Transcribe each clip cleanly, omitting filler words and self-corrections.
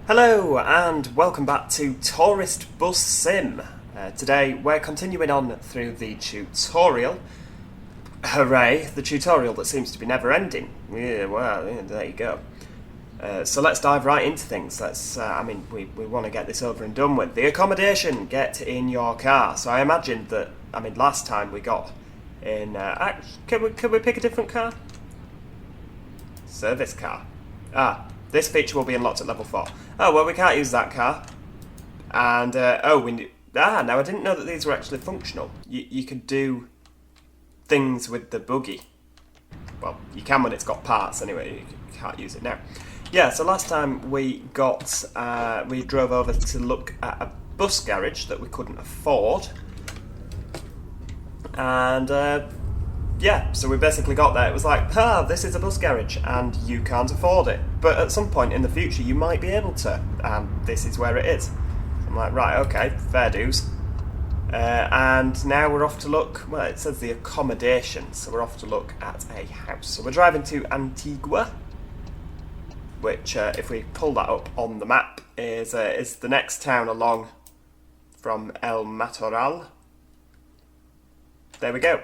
Hello and welcome back to Tourist Bus Sim. Today we're continuing on through the tutorial. Hooray, the tutorial that seems to be never ending. Yeah, well, yeah, there you go. So let's dive right into things. We want to get this over and done with. The accommodation, get in your car. So I imagine that, last time we got in... Can we pick a different car? Service car. This feature will be unlocked at level 4. Oh, well, we can't use that car. And, now I didn't know that these were actually functional. You could do things with the buggy. Well, you can when it's got parts anyway, you can't use it now. Yeah, so last time we drove over to look at a bus garage that we couldn't afford. And, so we basically got there. It was like, this is a bus garage and you can't afford it. But at some point in the future you might be able to, and this is where it is. So I'm like, right, okay, fair dues. And now we're off to look, well, it says the accommodation, so we're off to look at a house. So we're driving to Antigua, which, if we pull that up on the map, is the next town along from El Matoral. There we go.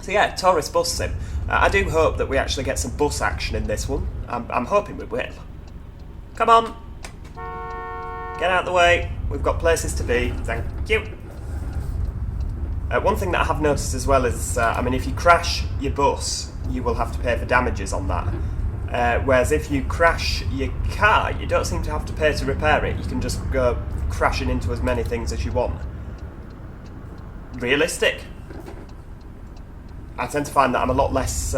So yeah, Tourist Bus Sim. I do hope that we actually get some bus action in this one. I'm hoping we will. Come on! Get out of the way. We've got places to be. Thank you. One thing that I have noticed as well is, if you crash your bus, you will have to pay for damages on that. Whereas if you crash your car, you don't seem to have to pay to repair it. You can just go crashing into as many things as you want. Realistic. I tend to find that I'm a lot worse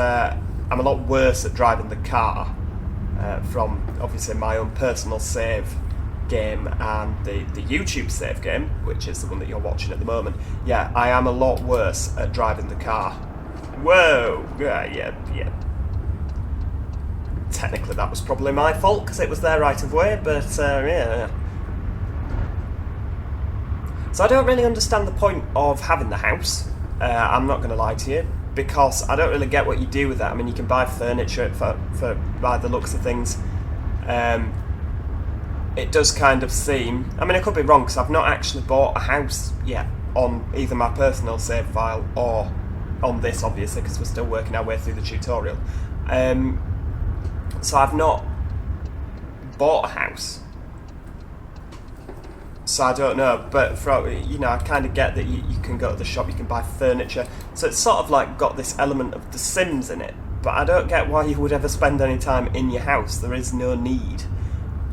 at driving the car from obviously my own personal save game and the YouTube save game, which is the one that you're watching at the moment. Yeah, I am a lot worse at driving the car. Whoa! Yeah. Technically that was probably my fault because it was their right of way, but yeah. So I don't really understand the point of having the house. I'm not going to lie to you, because I don't really get what you do with that. You can buy furniture for by the looks of things. It does kind of seem... I could be wrong, because I've not actually bought a house yet on either my personal save file or on this, obviously, because we're still working our way through the tutorial. So I've not bought a house. So I don't know, but I kind of get that you can go to the shop, you can buy furniture. So it's sort of like got this element of The Sims in it. But I don't get why you would ever spend any time in your house. There is no need.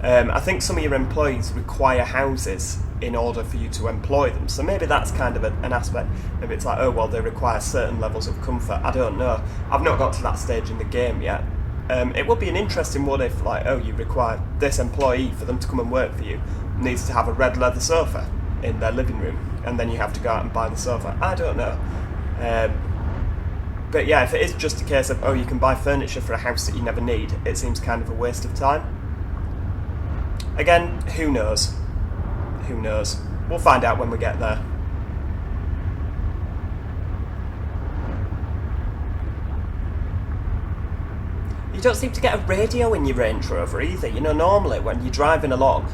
I think some of your employees require houses in order for you to employ them. So maybe that's kind of an aspect. Maybe it's like, they require certain levels of comfort. I don't know. I've not got to that stage in the game yet. It would be an interesting one if, you require this employee for them to come and work for you needs to have a red leather sofa in their living room, and then you have to go out and buy the sofa. I don't know. But yeah, if it is just a case of, you can buy furniture for a house that you never need, it seems kind of a waste of time. Again, who knows? Who knows? We'll find out when we get there. You don't seem to get a radio in your Range Rover either. Normally when you're driving along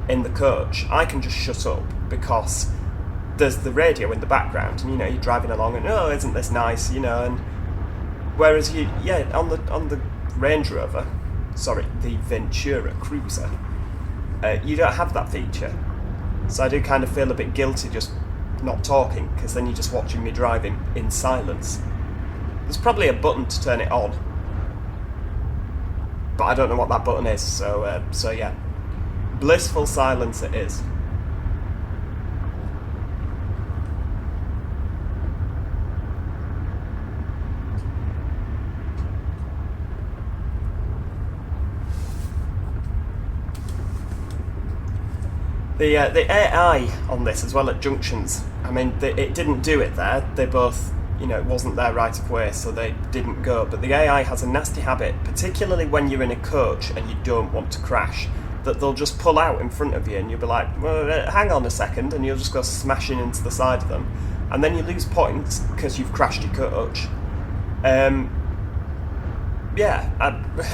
in the coach, I can just shut up because there's the radio in the background, and you're driving along and isn't this nice, and whereas on the Range Rover, the Ventura Cruiser, you don't have that feature. So I do kind of feel a bit guilty just not talking, because then you're just watching me driving in silence. There's probably a button to turn it on, but I don't know what that button is, so yeah. Blissful silence it is. The AI on this as well at junctions, it didn't do it there. They both, it wasn't their right of way, so they didn't go. But the AI has a nasty habit, particularly when you're in a coach and you don't want to crash, that they'll just pull out in front of you and you'll be like, hang on a second, and you'll just go smashing into the side of them. And then you lose points because you've crashed your coach. yeah,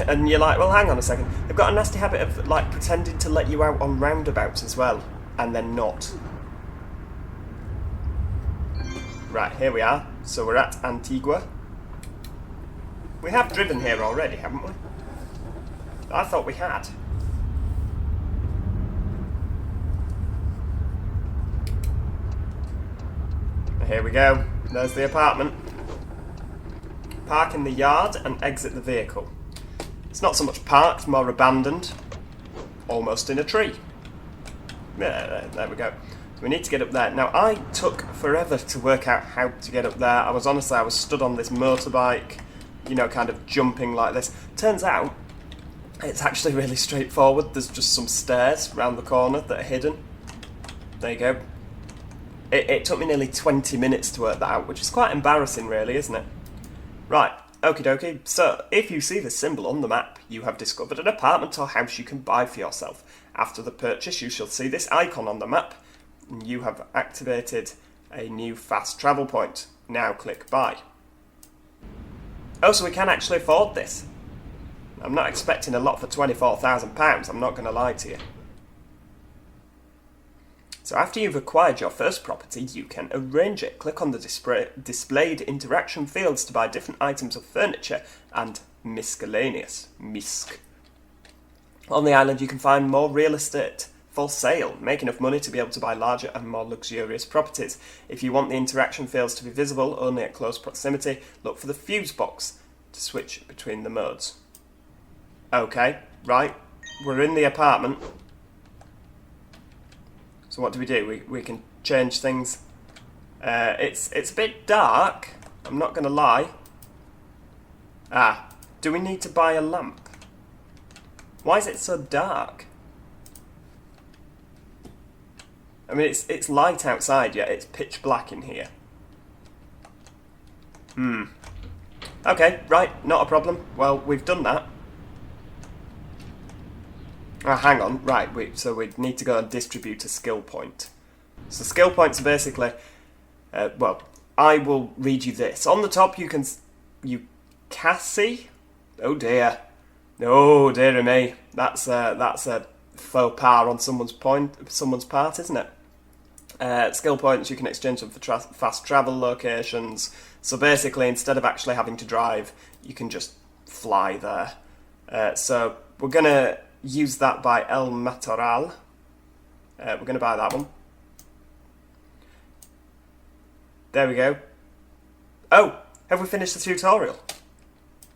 and you're like, well, hang on a second. They've got a nasty habit of like pretending to let you out on roundabouts as well, and then not. Right, here we are. So we're at Antigua. We have driven here already, haven't we? I thought we had. Here we go. There's the apartment. Park in the yard and exit the vehicle. It's not so much parked, more abandoned. Almost in a tree. Yeah, there we go. So we need to get up there. Now, I took forever to work out how to get up there. I was stood on this motorbike, you know, kind of jumping like this. Turns out, it's actually really straightforward. There's just some stairs round the corner that are hidden. There you go. It took me nearly 20 minutes to work that out, which is quite embarrassing, really, isn't it? Right, okie dokie. So, if you see the symbol on the map, you have discovered an apartment or house you can buy for yourself. After the purchase, you shall see this icon on the map, and you have activated a new fast travel point. Now click buy. Oh, so we can actually afford this. I'm not expecting a lot for £24,000, I'm not going to lie to you. So after you've acquired your first property, you can arrange it. Click on the displayed interaction fields to buy different items of furniture and miscellaneous. Misc. On the island, you can find more real estate for sale. Make enough money to be able to buy larger and more luxurious properties. If you want the interaction fields to be visible only at close proximity, look for the fuse box to switch between the modes. Okay, right. We're in the apartment. So what do? We can change things. It's a bit dark, I'm not going to lie. Do we need to buy a lamp? Why is it so dark? I mean, it's light outside, yet it's pitch black in here. Okay, right, not a problem. Well, we've done that. Hang on, right, so we need to go and distribute a skill point. So skill points are basically, well, I will read you this. On the top you can see, oh dear me, that's a faux pas on someone's part, isn't it? Skill points, you can exchange them for fast travel locations. So basically, instead of actually having to drive, you can just fly there. So we're going to use that by El Matoral. We're going to buy that one. There we go. Oh, have we finished the tutorial?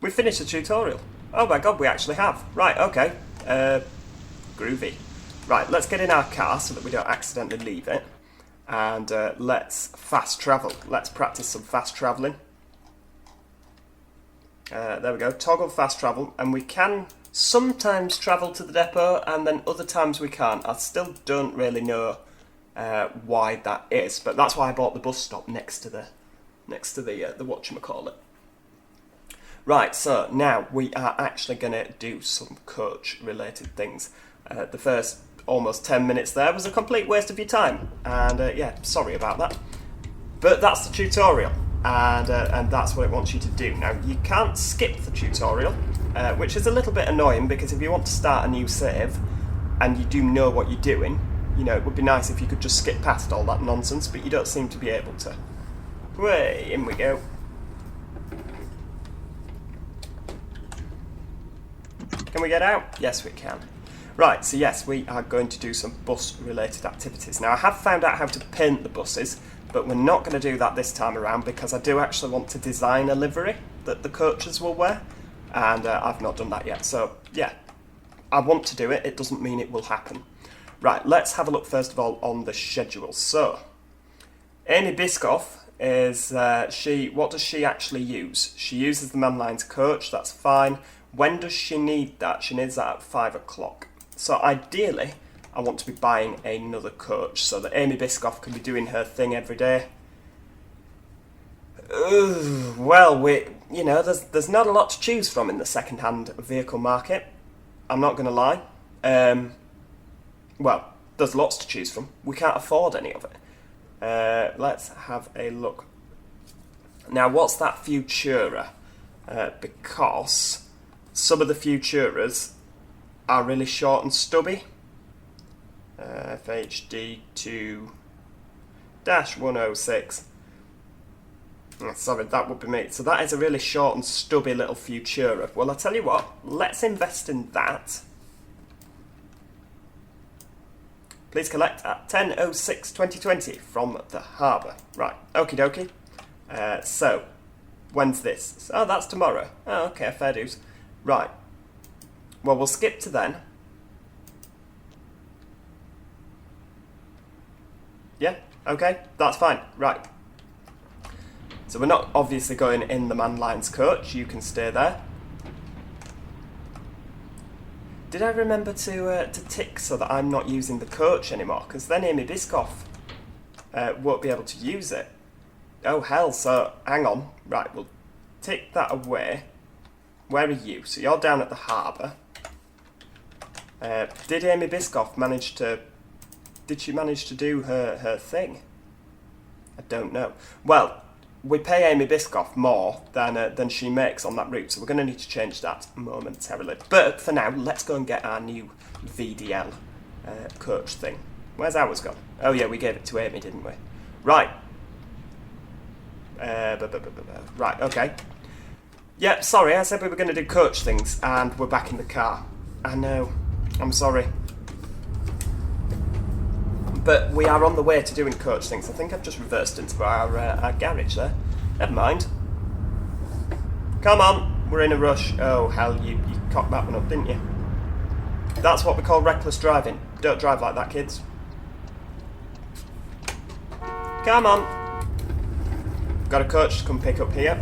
We've finished the tutorial. Oh my god, we actually have. Right, okay. Groovy. Right, let's get in our car so that we don't accidentally leave it. And let's fast travel. Let's practice some fast travelling. There we go. Toggle fast travel. And we can sometimes travel to the depot and then other times we can't. I still don't really know why that is, but that's why I bought the bus stop next to the whatchamacallit. Right, so now we are actually going to do some coach related things. The first almost 10 minutes there was a complete waste of your time, and yeah, sorry about that. But that's the tutorial, and that's what it wants you to do. Now, you can't skip the tutorial, which is a little bit annoying, because if you want to start a new save and you do know what you're doing, you know, it would be nice if you could just skip past all that nonsense, but you don't seem to be able to. Way, in we go. Can we get out? Yes, we can. Right, so yes, we are going to do some bus-related activities. Now, I have found out how to paint the buses, but we're not going to do that this time around, because I do actually want to design a livery that the coaches will wear, and I've not done that yet. So, yeah, I want to do it. It doesn't mean it will happen. Right, let's have a look first of all on the schedule. So, Aimee Biscoff is, what does she actually use? She uses the Manlines coach, that's fine. When does she need that? She needs that at 5 o'clock. So ideally, I want to be buying another coach so that Aimee Biscoff can be doing her thing every day. Well, there's not a lot to choose from in the second-hand vehicle market. I'm not going to lie. Well, there's lots to choose from. We can't afford any of it. Let's have a look. Now, what's that Futura? Because some of the Futuras are really short and stubby. FHD2-106. Sorry, that would be me. So that is a really short and stubby little Futura. Well, I'll tell you what, let's invest in that. Please collect at 10:06/2020 from the harbour. Right, okie dokie. So, when's this? Oh, that's tomorrow. Oh, okay, fair dues. Right. Well, we'll skip to then. Yeah, okay, that's fine. Right. So we're not obviously going in the Man Lions coach. You can stay there. Did I remember to tick so that I'm not using the coach anymore? Because then Aimee Biscoff won't be able to use it. Oh hell, so hang on. Right, we'll tick that away. Where are you? So you're down at the harbour. Did Aimee Biscoff manage to... Did she manage to do her thing? I don't know. Well, we pay Aimee Biscoff more than she makes on that route, so we're going to need to change that momentarily. But for now, let's go and get our new VDL coach thing. Where's ours gone? Oh yeah, we gave it to Aimee, didn't we? Right. Right, okay. Yep, sorry, I said we were going to do coach things, and we're back in the car. I know. I'm sorry. But we are on the way to doing coach things. I think I've just reversed into our garage there. Never mind. Come on, we're in a rush. Oh hell, you cocked that one up, didn't you? That's what we call reckless driving. Don't drive like that, kids. Come on. Got a coach to come pick up here.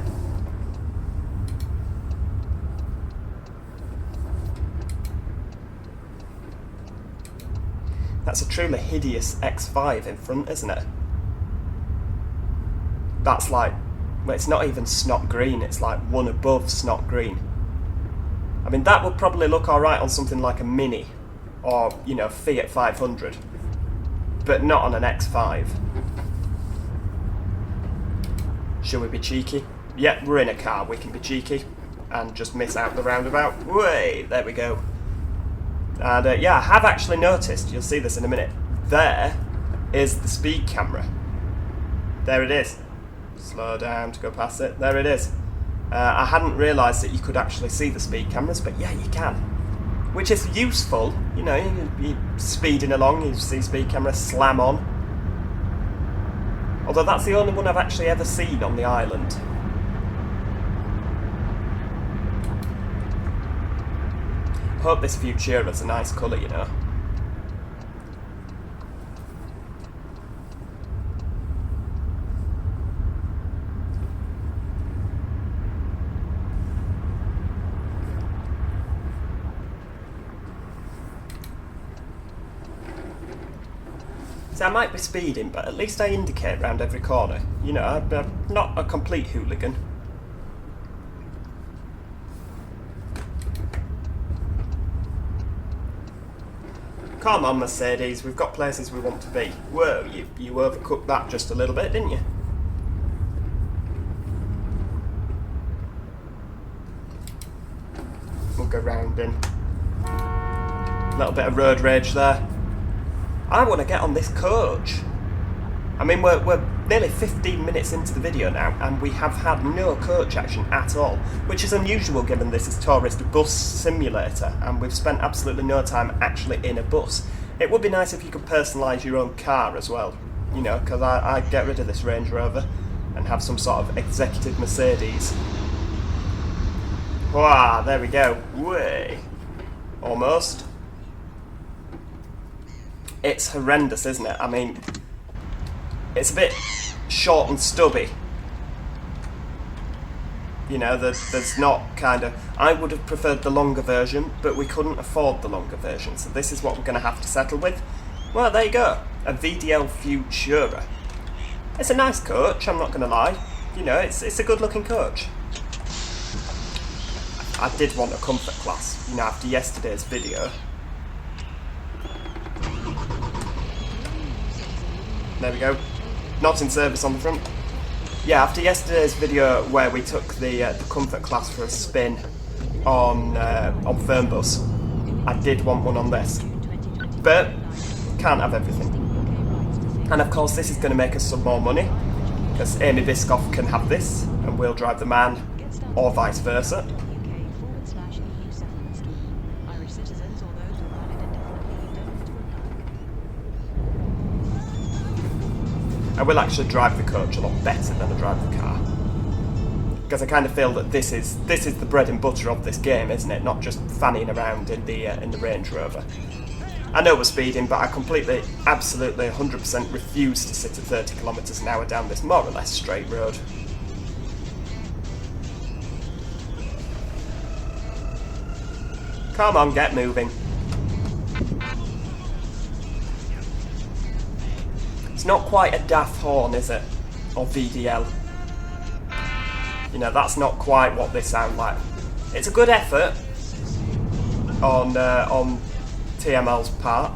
That's a truly hideous X5 in front, isn't it? That's like... Well, it's not even snot green, it's like one above snot green. I mean, that would probably look alright on something like a Mini, or, you know, Fiat 500. But not on an X5. Shall we be cheeky? Yep, we're in a car, we can be cheeky. And just miss out the roundabout. Way, there we go. And yeah, I have actually noticed, you'll see this in a minute, there is the speed camera. There it is. Slow down to go past it. There it is. I hadn't realised that you could actually see the speed cameras, but yeah, you can. Which is useful. You know, you're speeding along, you see speed camera slam on. Although that's the only one I've actually ever seen on the island. Hope this Futura's a nice colour, you know. See, I might be speeding, but at least I indicate round every corner. You know, I'm not a complete hooligan. Come on, Mercedes, we've got places we want to be. Whoa, you overcooked that just a little bit, didn't you? We'll go round in. A little bit of road rage there. I want to get on this coach. I mean, we're nearly 15 minutes into the video now, and we have had no coach action at all, which is unusual given this is Tourist Bus Simulator, and we've spent absolutely no time actually in a bus. It would be nice if you could personalise your own car as well, you know, because I'd get rid of this Range Rover and have some sort of executive Mercedes. Wow, there we go. Way. Almost. It's horrendous, isn't it? I mean... It's a bit short and stubby. You know, there's not kind of... I would have preferred the longer version, but we couldn't afford the longer version, so this is what we're going to have to settle with. Well, there you go. A VDL Futura. It's a nice coach, I'm not going to lie. You know, it's a good-looking coach. I did want a comfort class, you know, after yesterday's video. There we go. Not in service on the front. Yeah, after yesterday's video where we took the comfort class for a spin, on Fernbus. I did want one on this, but can't have everything. And of course this is going to make us some more money, because Aimee Biscoff can have this and we'll drive the man, or vice versa. I will actually drive the coach a lot better than I drive the car, because I kind of feel that this is the bread and butter of this game, isn't it? Not just fanning around in the Range Rover. I know we're speeding, but I completely, absolutely, 100% refuse to sit at 30 kilometres an hour down this more or less straight road. Come on, get moving. It's not quite a DAF horn, is it? Or VDL. You know, that's not quite what they sound like. It's a good effort on TML's part,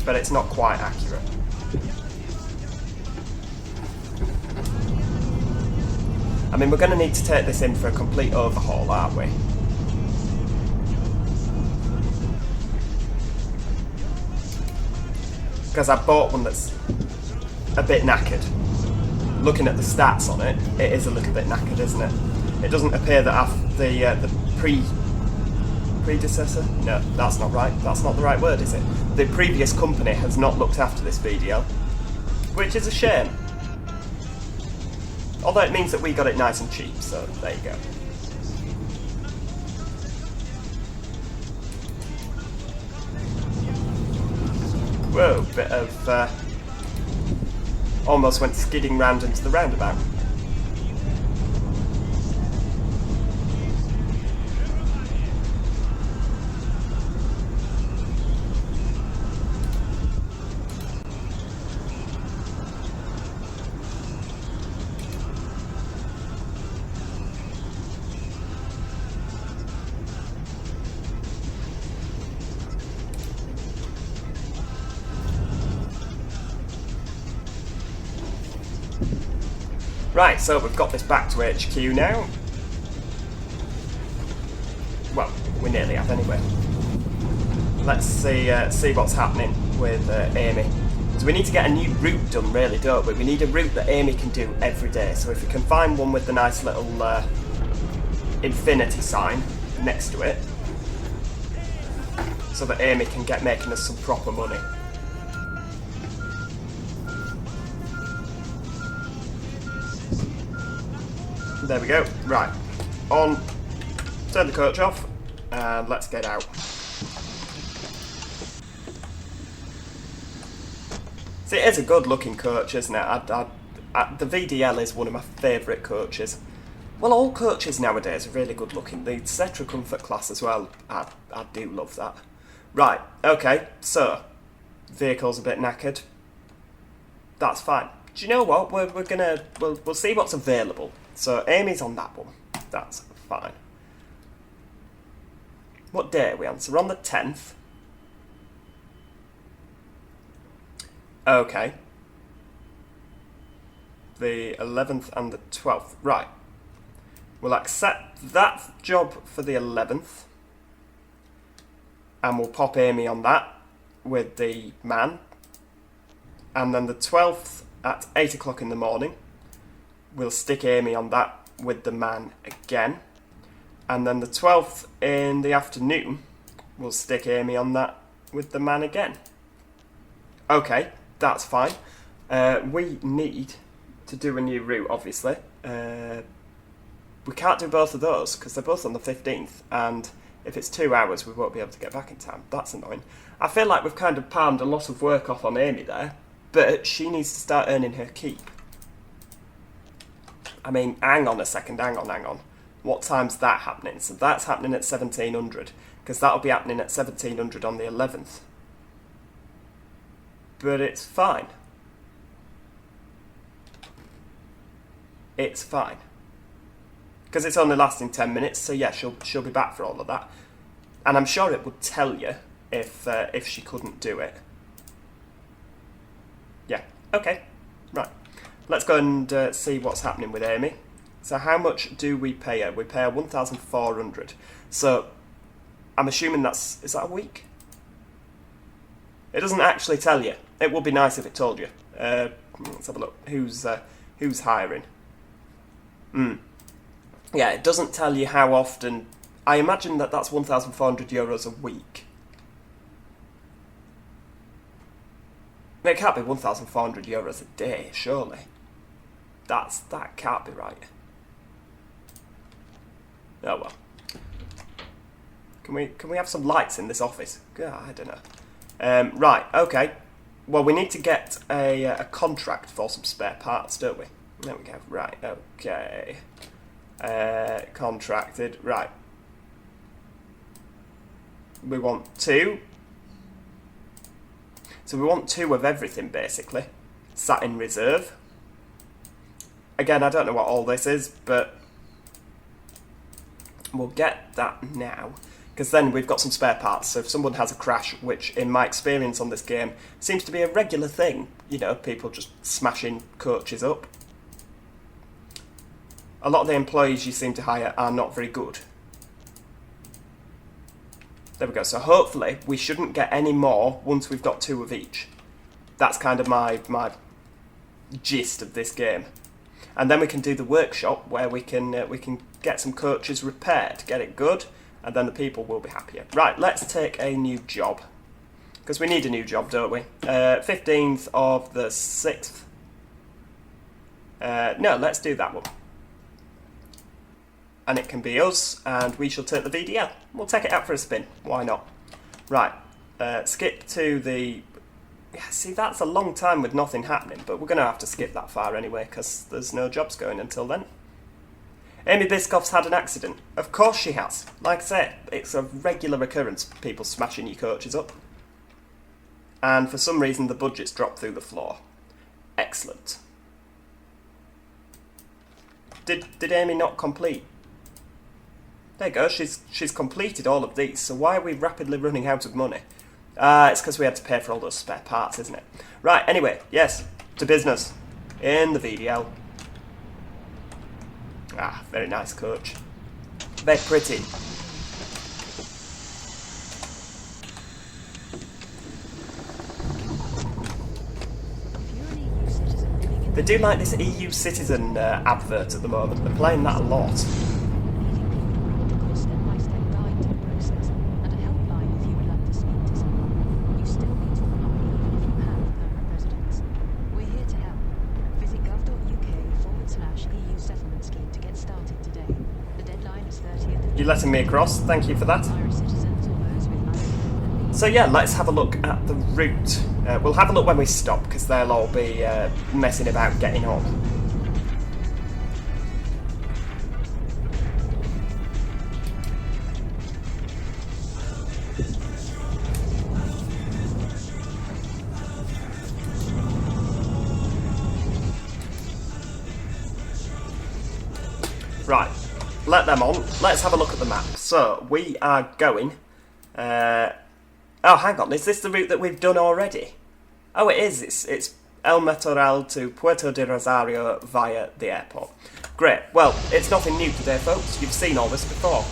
but it's not quite accurate. I mean, we're going to need to take this in for a complete overhaul, aren't we? Because I bought one that's a bit knackered. Looking at the stats on it, it is a little bit knackered, isn't it? It doesn't appear that the predecessor? No, that's not right. That's not the right word, is it? The previous company has not looked after this VDL, which is a shame. Although it means that we got it nice and cheap, so there you go. Whoa, bit of almost went skidding round into the roundabout. Right, so we've got this back to HQ now. Well, we nearly have anyway. Let's see what's happening with Aimee. So we need to get a new route done, really, don't we? We need a route that Aimee can do every day. So if we can find one with the nice little infinity sign next to it, so that Aimee can get making us some proper money. There we go. Right. On. Turn the coach off. And let's get out. See, it is a good looking coach, isn't it? The VDL is one of my favourite coaches. Well, all coaches nowadays are really good looking. The Cetra Comfort class as well. I do love that. Right. Okay. So, vehicle's a bit knackered. That's fine. Do you know what? We'll see what's available. So Aimee's on that one. That's fine. What day are we on? So we're on the 10th. Okay. The 11th and the 12th. Right. We'll accept that job for the 11th. And we'll pop Aimee on that with the man. And then the 12th at 8 o'clock in the morning. We'll stick Aimee on that with the man again. And then the 12th in the afternoon, we'll stick Aimee on that with the man again. Okay, that's fine. We need to do a new route, obviously. We can't do both of those, because they're both on the 15th. And if it's 2 hours, we won't be able to get back in time. That's annoying. I feel like we've kind of palmed a lot of work off on Aimee there. But she needs to start earning her keep. I mean, hang on a second, hang on. What time's that happening? So that's happening at 1700, because that'll be happening at 1700 on the 11th. But it's fine. It's fine. Because it's only lasting 10 minutes, so yeah, she'll be back for all of that. And I'm sure it would tell you if she couldn't do it. Yeah, okay, right. Let's go and see what's happening with Aimee. So how much do we pay her? We pay her 1,400. So I'm assuming is that a week? It doesn't actually tell you. It would be nice if it told you. Let's have a look. Who's hiring? Yeah, it doesn't tell you how often. I imagine that's 1,400 euros a week. It can't be 1,400 euros a day, surely. That can't be right. Oh well. Can we have some lights in this office? God, I don't know. Right, okay. Well, we need to get a contract for some spare parts, don't we? There we go. Right, okay. Contracted. Right. We want 2. So we want 2 of everything, basically. Sat in reserve. Again, I don't know what all this is, but we'll get that now, because then we've got some spare parts. So if someone has a crash, which in my experience on this game seems to be a regular thing, you know, people just smashing coaches up. A lot of the employees you seem to hire are not very good. There we go. So hopefully we shouldn't get any more once we've got 2 of each. That's kind of my gist of this game. And then we can do the workshop where we can get some coaches repaired, get it good, and then the people will be happier. Right, let's take a new job. Because we need a new job, don't we? 15th of the 6th. No, let's do that one. And it can be us, and we shall take the VDL. We'll take it out for a spin. Why not? Right, skip to the... Yeah, see, that's a long time with nothing happening, but we're going to have to skip that far anyway, because there's no jobs going until then. Aimee Biscoff's had an accident. Of course she has. Like I said, it's a regular occurrence, people smashing your coaches up. And for some reason, the budget's dropped through the floor. Excellent. Did Aimee not complete? There you go, she's completed all of these, so why are we rapidly running out of money? It's because we had to pay for all those spare parts, isn't it? Right, anyway, yes, to business. In the VDL. Ah, very nice coach. Very pretty. They do like this EU citizen advert at the moment. They're playing that a lot. You letting me across? Thank you for that. So yeah, let's have a look at the route. We'll have a look when we stop, because they'll all be messing about getting on. Right. Let them on. Let's have a look at the map. So, we are going... oh, hang on. Is this the route that we've done already? Oh, it is. It's El Metoral to Puerto de Rosario via the airport. Great. Well, it's nothing new today, folks. You've seen all this before.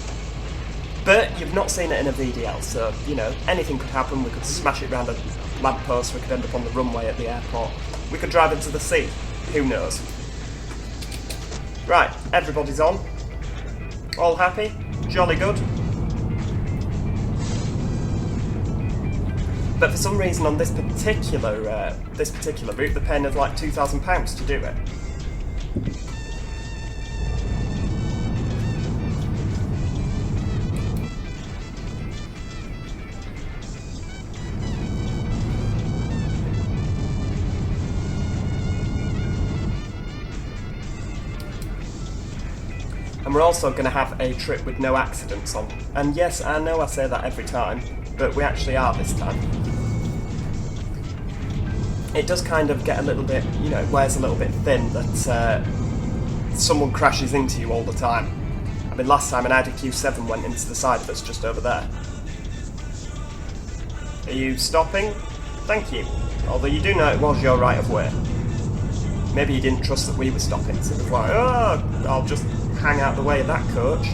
But you've not seen it in a VDL, so, you know, anything could happen. We could smash it around a lamppost. We could end up on the runway at the airport. We could drive into the sea. Who knows? Right. Everybody's on. All happy? Jolly good? But for some reason on this particular route, they're paying us like £2,000 to do it. And we're also going to have a trip with no accidents on. And yes, I know I say that every time, but we actually are this time. It does kind of get a little bit, you know, it wears a little bit thin that someone crashes into you all the time. I mean, last time an Audi Q7 went into the side of us just over there. Are you stopping? Thank you. Although you do know it was your right of way. Maybe he didn't trust that we were stopping, so he was like, oh, I'll just hang out the way of that coach.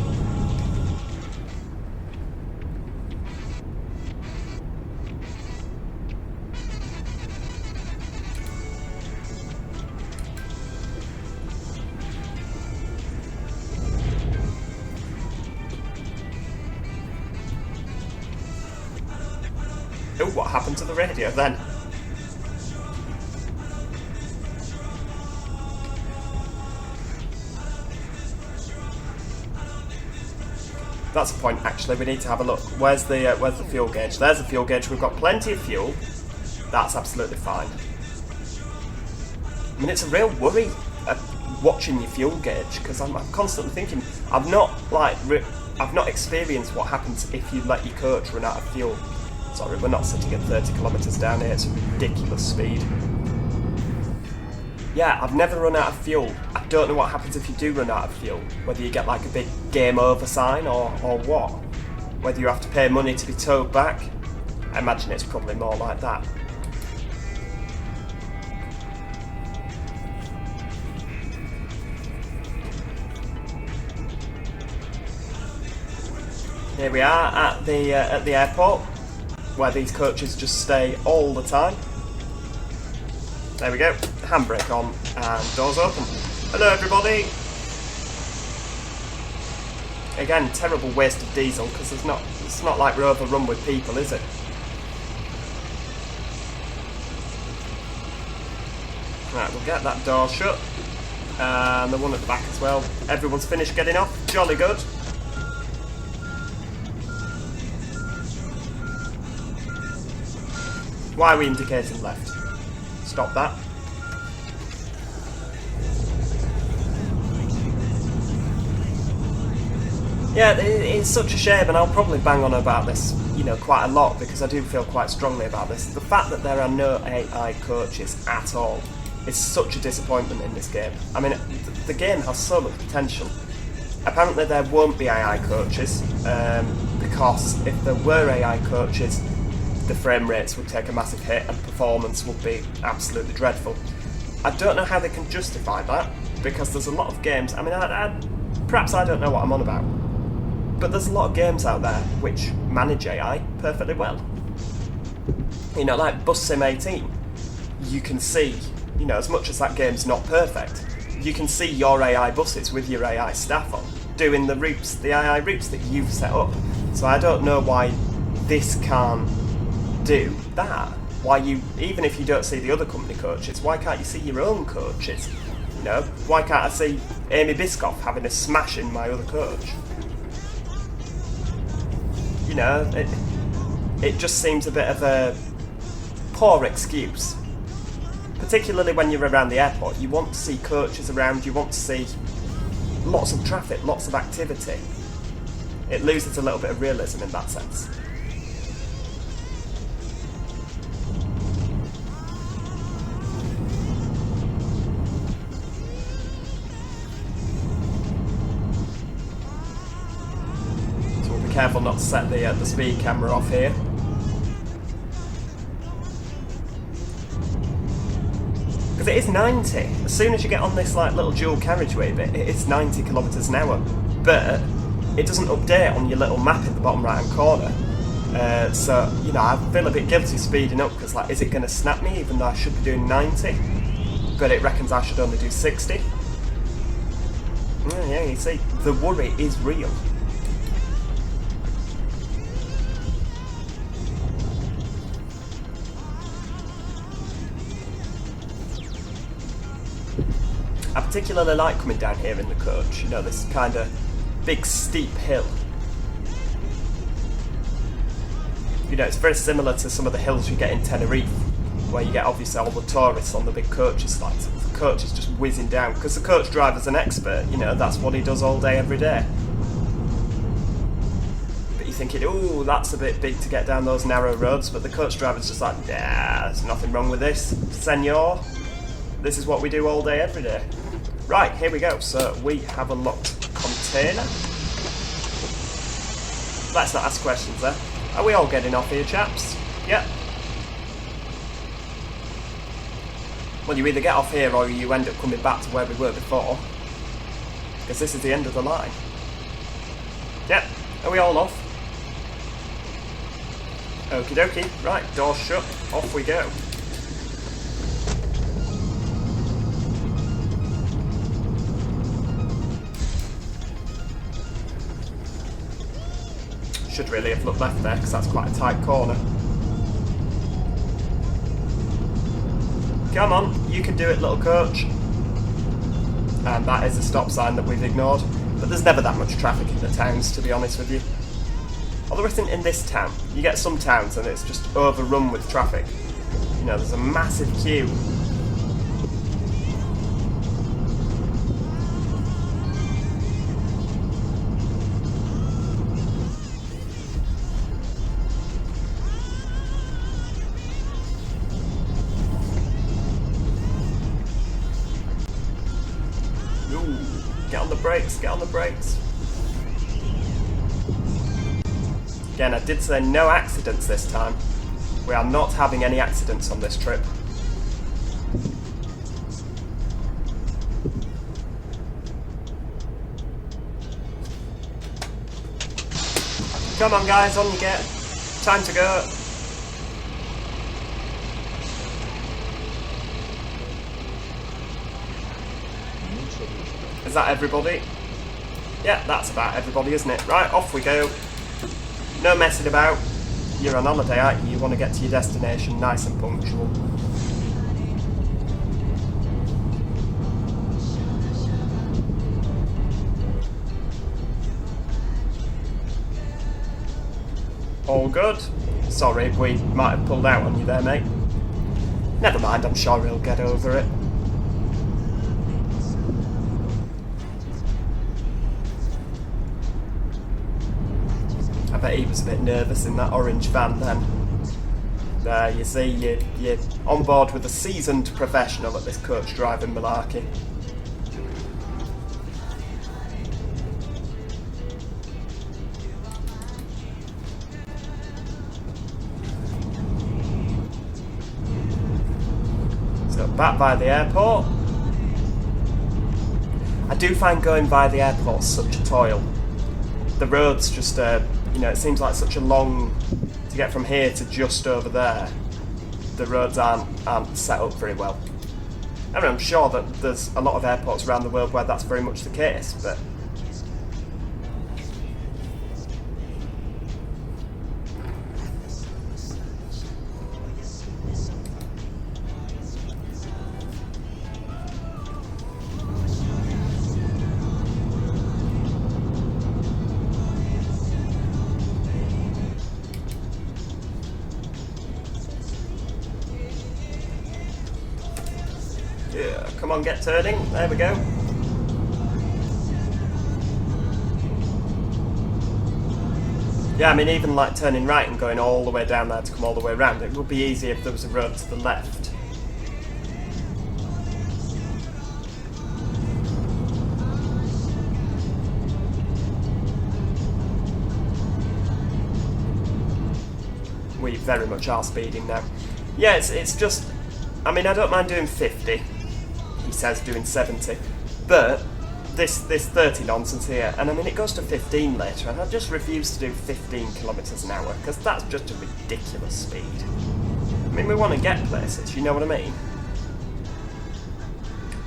Oh, what happened to the radio then? That's a point, actually. We need to have a look. Where's the fuel gauge? There's the fuel gauge. We've got plenty of fuel. That's absolutely fine. I mean, it's a real worry watching your fuel gauge, because I'm constantly thinking, I've not experienced what happens if you let your coach run out of fuel. Sorry, we're not sitting at 30 kilometres down here. It's a ridiculous speed. Yeah, I've never run out of fuel. I don't know what happens if you do run out of fuel. Whether you get like a big game over sign or what. Whether you have to pay money to be towed back. I imagine it's probably more like that. Here we are at the airport, where these coaches just stay all the time. There we go, handbrake on and doors open. Hello everybody! Again, terrible waste of diesel, because it's not like we're overrun with people, is it? Right, we'll get that door shut. And the one at the back as well. Everyone's finished getting off, jolly good. Why are we indicating left? Stop that. Yeah, it's such a shame, and I'll probably bang on about this, quite a lot, because I do feel quite strongly about this. The fact that there are no AI coaches at all is such a disappointment in this game. I mean, the game has so much potential. Apparently there won't be AI coaches, because if there were AI coaches, the frame rates would take a massive hit and performance would be absolutely dreadful. I don't know how they can justify that, because there's a lot of games, I mean, perhaps I don't know what I'm on about, but there's a lot of games out there which manage AI perfectly well. Like Bus Sim 18, you can see, as much as that game's not perfect, you can see your AI buses with your AI staff on, doing the AI routes that you've set up. So I don't know why this can't do that. Why even if you don't see the other company coaches, why can't you see your own coaches? Why can't I see Aimee Biscoff having a smash in my other coach? It just seems a bit of a poor excuse. Particularly when you're around the airport, you want to see coaches around, you want to see lots of traffic, lots of activity. It loses a little bit of realism in that sense. Careful not to set the speed camera off here. Because it is 90. As soon as you get on this little dual carriageway bit, it's 90 kilometres an hour. But it doesn't update on your little map in the bottom right hand corner. So I feel a bit guilty speeding up, because is it going to snap me even though I should be doing 90? But it reckons I should only do 60. Yeah, you see, the worry is real. I particularly like coming down here in the coach, this kind of big steep hill. It's very similar to some of the hills you get in Tenerife, where you get obviously all the tourists on the big coaches, the coach is just whizzing down, because the coach driver's an expert, that's what he does all day, every day. But you're thinking, ooh, that's a bit big to get down those narrow roads, but the coach driver's just like, nah, there's nothing wrong with this, senor. This is what we do all day, every day. Right, here we go. So we have a locked container. Let's not ask questions there. Are we all getting off here, chaps? Yep. Well, you either get off here or you end up coming back to where we were before. Because this is the end of the line. Yep, are we all off? Okie dokie, right, doors shut, off we go. Should really have looked left there because that's quite a tight corner. Come on, you can do it, little coach. And that is a stop sign that we've ignored. But there's never that much traffic in the towns, to be honest with you. Although there isn't in this town. You get some towns and it's just overrun with traffic. You know, there's a massive queue. Get on the brakes, get on the brakes. Again, I did say no accidents this time. We are not having any accidents on this trip. Come on guys, on you get. Time to go. Is that everybody? Yeah, that's about everybody, isn't it? Right, off we go. No messing about. You're on holiday, aren't you? You want to get to your destination nice and punctual. All good. Sorry, we might have pulled out on you there, mate. Never mind, I'm sure he'll get over it. I bet he was a bit nervous in that orange van then. There, you see, you're on board with a seasoned professional at this coach driving malarkey. So back by the airport. I do find going by the airport such a toil. The road's just you know, it seems like such a long to get from here to just over there. The roads aren't set up very well. I mean, I'm sure that there's a lot of airports around the world where that's very much the case, but yeah, come on, get turning. There we go. Yeah, I mean, even like turning right and going all the way down there to come all the way around, it would be easy if there was a road to the left. We very much are speeding now. Yeah, it's just, I mean, I don't mind doing 50. He says doing 70, but this 30 nonsense here, and I mean it goes to 15 later, and I just refuse to do 15 kilometres an hour because that's just a ridiculous speed. I mean, we want to get places, you know what I mean?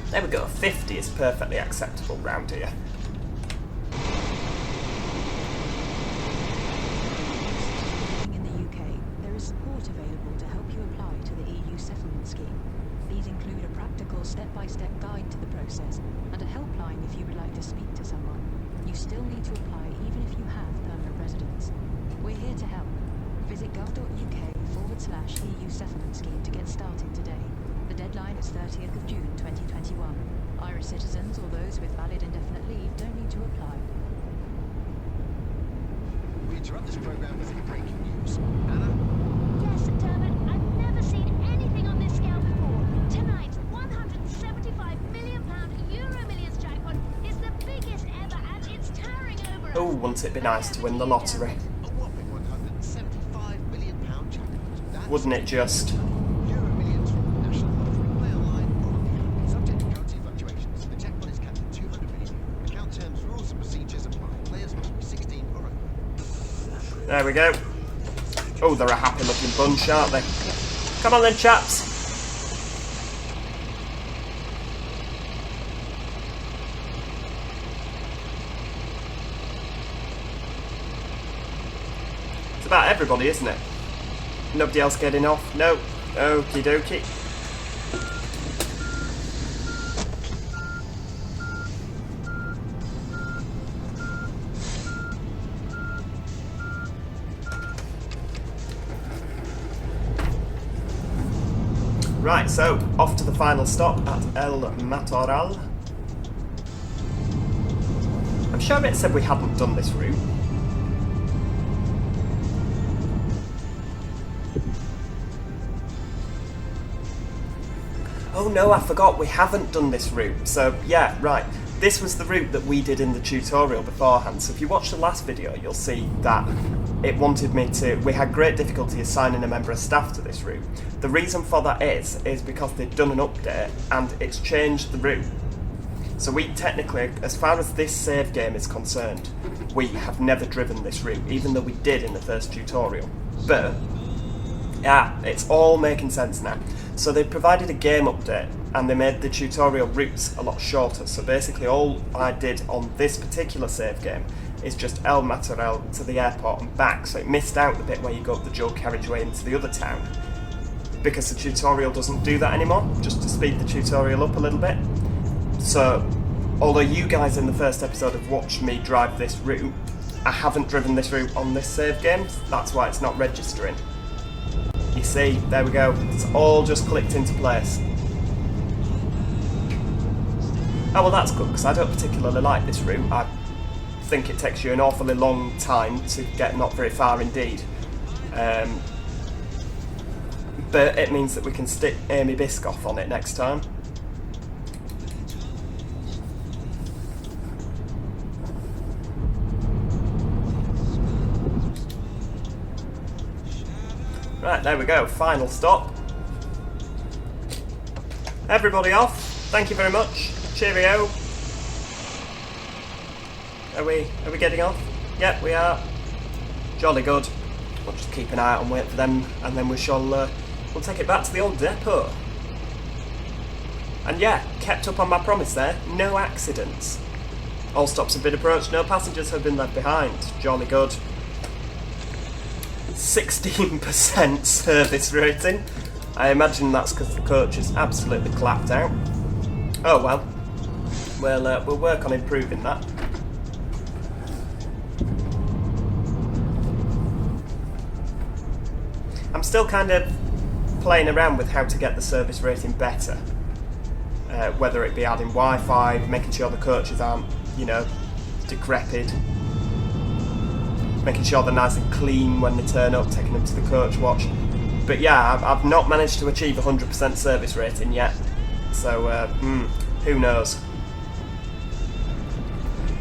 There we go, 50 is perfectly acceptable round here. In the UK, there is support available to help you apply to the EU settlement scheme. These include a practical step-by-step guide to the process and a helpline if you would like to speak to someone. You still need to apply even if you have permanent residence. We're here to help. Visit gov.uk/EU settlement scheme to get started today. The deadline is 30th of June 2021. Irish citizens or those with valid indefinite leave don't need to apply. We interrupt this program with breaking news. Anna? Yes, Dermot, I've never seen anything on this scale before. Tonight's £175 million Euro Millions jackpot is the biggest ever and it's towering over. Oh, wouldn't it be nice to win the lottery? A whopping £175 million jackpot. That's Wouldn't it just? Euro Millions from the National Lottery Whale Line There we go. Oh, they're a happy looking bunch, aren't they? Come on then, chaps. It's about everybody, isn't it? Nobody else getting off? No. Okie dokie. Right, so off to the final stop at El Matoral. I'm sure it said we hadn't done this route. Oh no, I forgot, we haven't done this route. So yeah, right. This was the route that we did in the tutorial beforehand. So if you watch the last video, you'll see that it wanted me to... We had great difficulty assigning a member of staff to this route. The reason for that is because they'd done an update and it's changed the route. So we technically, as far as this save game is concerned, we have never driven this route, even though we did in the first tutorial. But, yeah, it's all making sense now. So they provided a game update and they made the tutorial routes a lot shorter. So basically all I did on this particular save game is just El Matoral to the airport and back. So it missed out the bit where you go up the dual carriageway into the other town, because the tutorial doesn't do that anymore, just to speed the tutorial up a little bit. So, although you guys in the first episode have watched me drive this route, I haven't driven this route on this save game, that's why it's not registering. You see, there we go, it's all just clicked into place. Oh well, that's good, because I don't particularly like this route. I think it takes you an awfully long time to get not very far indeed. But it means that we can stick Aimee Biscoff on it next time. Right, there we go, final stop. Everybody off, thank you very much, cheerio. Are we getting off? Yep, we are. Jolly good. We'll just keep an eye out and wait for them, and then we shall we'll take it back to the old depot. And yeah, kept up on my promise there, no accidents. All stops have been approached, no passengers have been left behind. Jolly good. 16% service rating. I imagine that's because the coach is absolutely clapped out. Oh well. We'll work on improving that. I'm still kind of playing around with how to get the service rating better. Whether it be adding Wi-Fi, making sure the coaches aren't, you know, decrepit, making sure they're nice and clean when they turn up, taking them to the coach watch. But yeah, I've not managed to achieve 100% service rating yet, so who knows.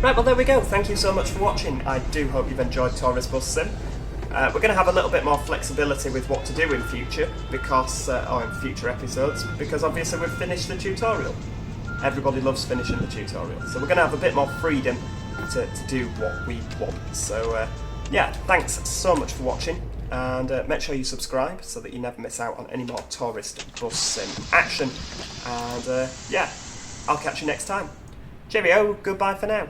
Right, well there we go, thank you so much for watching. I do hope you've enjoyed Tourist Bus Sim. We're going to have a little bit more flexibility with what to do in future, because, or in future episodes, because obviously we've finished the tutorial. Everybody loves finishing the tutorial, so we're going to have a bit more freedom to do what we want. So yeah, thanks so much for watching, and make sure you subscribe so that you never miss out on any more Tourist Bus Sim action. And yeah, I'll catch you next time. Cheerio, goodbye for now.